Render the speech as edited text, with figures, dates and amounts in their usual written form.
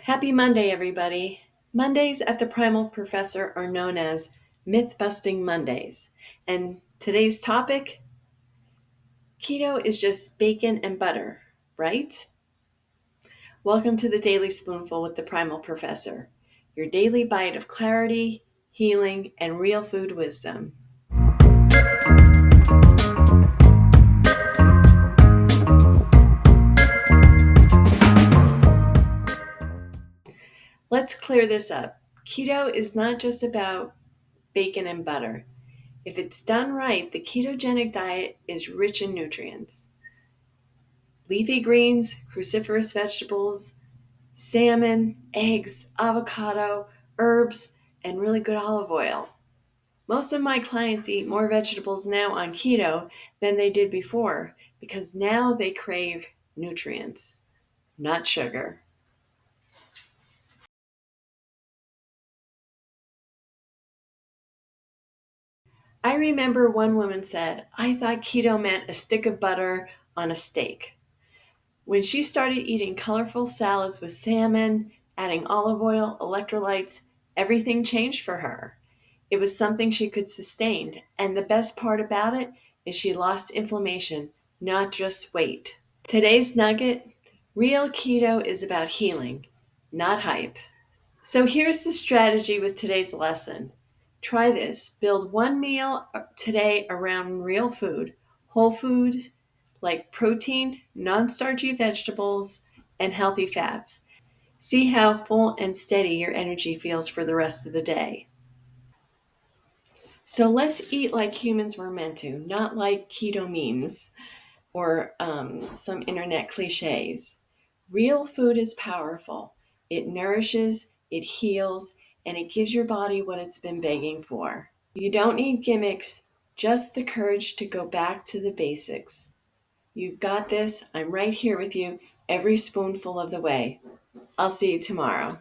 Happy Monday, everybody. Mondays at the Primal Professor are known as Myth-Busting Mondays. And today's topic, keto is just bacon and butter, right? Welcome to the Daily Spoonful with the Primal Professor, your daily bite of clarity, healing, and real food wisdom. Let's clear this up. Keto is not just about bacon and butter. If it's done right, the ketogenic diet is rich in nutrients. Leafy greens, cruciferous vegetables, salmon, eggs, avocado, herbs, and really good olive oil. Most of my clients eat more vegetables now on keto than they did before because now they crave nutrients, not sugar. I remember one woman said, "I thought keto meant a stick of butter on a steak." When she started eating colorful salads with salmon, adding olive oil, electrolytes, everything changed for her. It was something she could sustain. And the best part about it is she lost inflammation, not just weight. Today's nugget, real keto is about healing, not hype. So here's the strategy with today's lesson. Try this. Build one meal today around real food, whole foods like protein, non-starchy vegetables, and healthy fats. See how full and steady your energy feels for the rest of the day. So let's eat like humans were meant to, not like keto memes or some internet cliches. Real food is powerful. It nourishes, it heals, and it gives your body what it's been begging for. You don't need gimmicks, just the courage to go back to the basics. You've got this. I'm right here with you every spoonful of the way. I'll see you tomorrow.